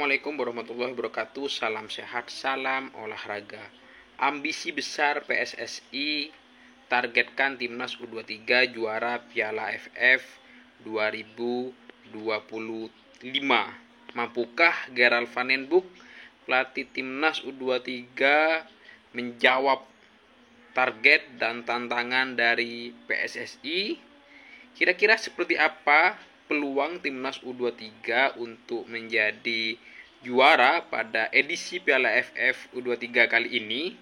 Assalamualaikum warahmatullahi wabarakatuh. Salam sehat, salam olahraga. Ambisi besar PSSI targetkan Timnas U23 juara Piala AFF 2025. Mampukah Gerald van den Boek, pelatih Timnas U23, menjawab target dan tantangan dari PSSI? Kira-kira seperti apa peluang Timnas U23 untuk menjadi juara pada edisi Piala AFF U23 kali ini?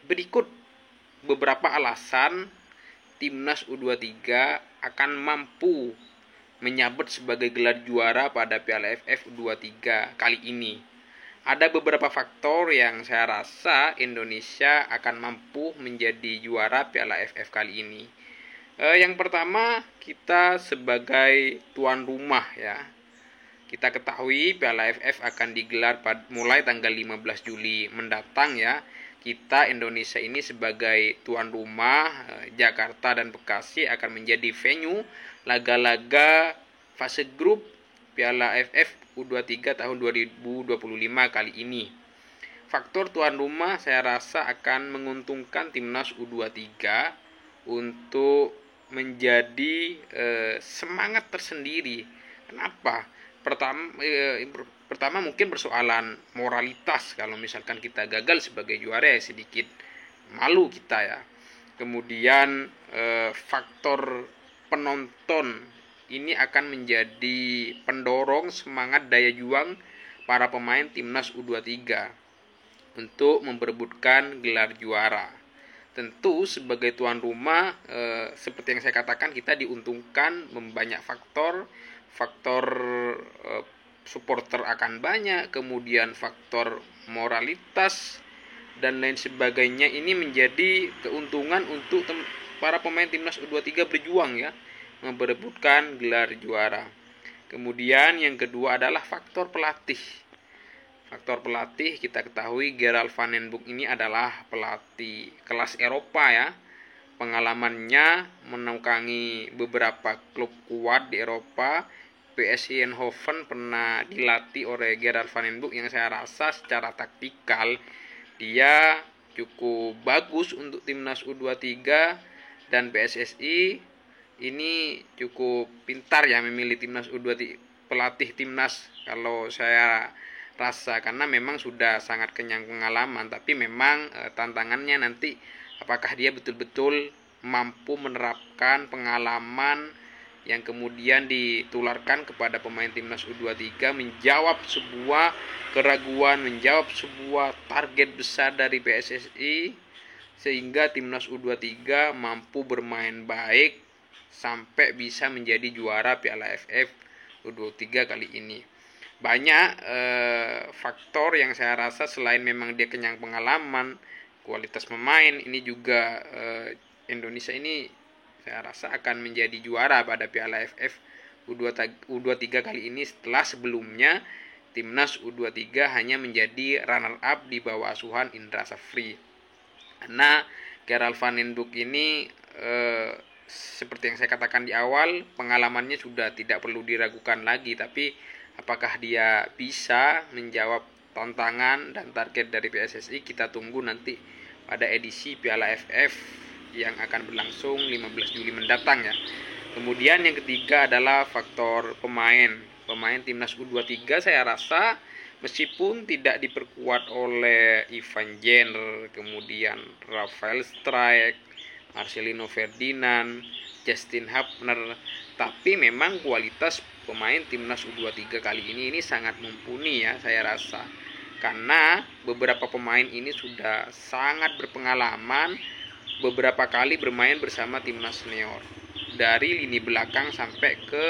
Berikut beberapa alasan Timnas U23 akan mampu menyabet sebagai gelar juara pada Piala AFF U23 kali ini. Ada beberapa faktor yang saya rasa Indonesia akan mampu menjadi juara Piala AFF kali ini. Yang pertama, kita sebagai tuan rumah ya. Kita ketahui Piala AFF akan digelar mulai tanggal 15 Juli mendatang ya. Kita Indonesia ini sebagai tuan rumah, Jakarta dan Bekasi akan menjadi venue laga-laga fase grup Piala AFF U23 tahun 2025 kali ini. Faktor tuan rumah saya rasa akan menguntungkan Timnas U23 untuk menjadi semangat tersendiri. Kenapa? Pertama mungkin persoalan moralitas. Kalau misalkan kita gagal sebagai juara ya sedikit malu kita ya. Kemudian faktor penonton ini akan menjadi pendorong semangat daya juang para pemain Timnas U23 untuk memperebutkan gelar juara. Tentu sebagai tuan rumah seperti yang saya katakan kita diuntungkan banyak faktor supporter akan banyak, kemudian faktor moralitas dan lain sebagainya. Ini menjadi keuntungan untuk para pemain Timnas U23 berjuang ya memperebutkan gelar juara. Kemudian yang kedua adalah faktor pelatih. Faktor pelatih kita ketahui Gerald van den Boek ini adalah pelatih kelas Eropa ya. Pengalamannya menaungi beberapa klub kuat di Eropa. PSV Eindhoven pernah dilatih oleh Gerald van den Boek yang saya rasa secara taktikal dia cukup bagus untuk Timnas U23, dan PSSI ini cukup pintar ya memilih Timnas U23, pelatih Timnas kalau saya rasa, karena memang sudah sangat kenyang pengalaman. Tapi memang tantangannya nanti apakah dia betul-betul mampu menerapkan pengalaman yang kemudian ditularkan kepada pemain Timnas U23, menjawab sebuah keraguan, menjawab sebuah target besar dari PSSI sehingga Timnas U23 mampu bermain baik sampai bisa menjadi juara Piala AFF U23 kali ini. Banyak faktor yang saya rasa selain memang dia kenyang pengalaman, kualitas pemain, ini juga Indonesia ini saya rasa akan menjadi juara pada Piala AFF U23 kali ini setelah sebelumnya Timnas U23 hanya menjadi runner up di bawah asuhan Indra Safri. Karena Gerald van den Boek ini seperti yang saya katakan di awal, pengalamannya sudah tidak perlu diragukan lagi, tapi apakah dia bisa menjawab tantangan dan target dari PSSI, kita tunggu nanti pada edisi Piala AFF yang akan berlangsung 15 Juli mendatang ya. Kemudian yang ketiga adalah faktor pemain Timnas U23. Saya rasa meskipun tidak diperkuat oleh Ivan Jenner, kemudian Rafael Strijk, Marcelino Ferdinand, Justin Hapner, tapi memang kualitas pemain Timnas U23 kali ini sangat mumpuni ya saya rasa. Karena beberapa pemain ini sudah sangat berpengalaman, beberapa kali bermain bersama Timnas senior. Dari lini belakang sampai ke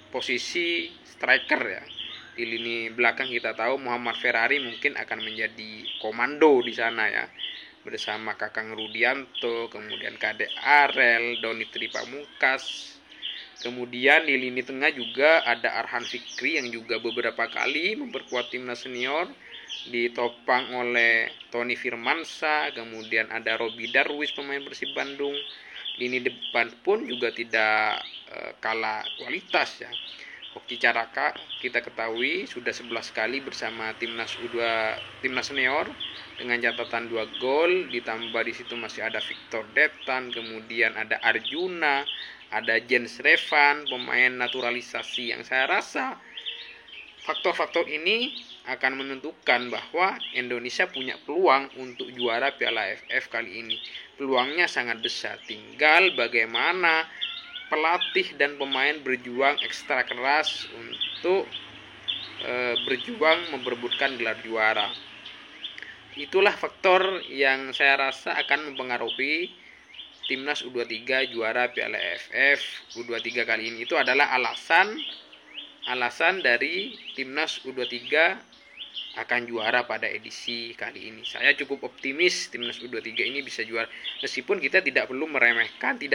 posisi striker ya. Di lini belakang kita tahu Muhammad Ferrari mungkin akan menjadi komando di sana ya. Bersama Kakang Rudianto, kemudian Kadek Arel, Doni Tripamungkas. Kemudian di lini tengah juga ada Arhan Fikri yang juga beberapa kali memperkuat Timnas senior, ditopang oleh Tony Firmansyah, kemudian ada Robi Darwis pemain Persib Bandung. Lini depan pun juga tidak kalah kualitas ya. Hoki Caraka kita ketahui sudah 11 kali bersama timnas senior dengan catatan 2 gol, ditambah di situ masih ada Victor Detan, kemudian ada Arjuna, ada Jens Revan, pemain naturalisasi yang saya rasa faktor-faktor ini akan menentukan bahwa Indonesia punya peluang untuk juara Piala AFF kali ini. Peluangnya sangat besar, tinggal bagaimana pelatih dan pemain berjuang ekstra keras untuk berjuang memperebutkan gelar juara. Itulah faktor yang saya rasa akan mempengaruhi timnas U23 juara Piala AFF U23 kali ini. Itu adalah alasan dari timnas U23 akan juara pada edisi kali ini. Saya cukup optimis timnas U23 ini bisa juara. Meskipun kita tidak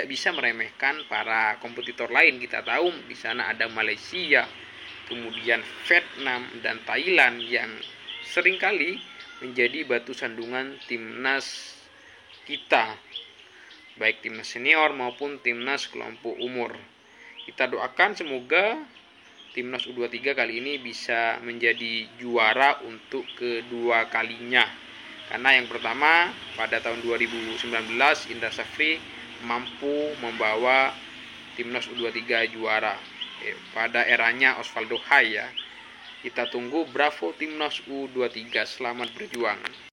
bisa meremehkan para kompetitor lain. Kita tahu di sana ada Malaysia, kemudian Vietnam dan Thailand yang seringkali menjadi batu sandungan timnas kita, baik timnas senior maupun timnas kelompok umur. Kita doakan semoga timnas U23 kali ini bisa menjadi juara untuk kedua kalinya. Karena yang pertama pada tahun 2019 Indra Safri mampu membawa timnas U23 juara pada eranya Osvaldo Hai ya. Kita tunggu, bravo timnas U23, selamat berjuang.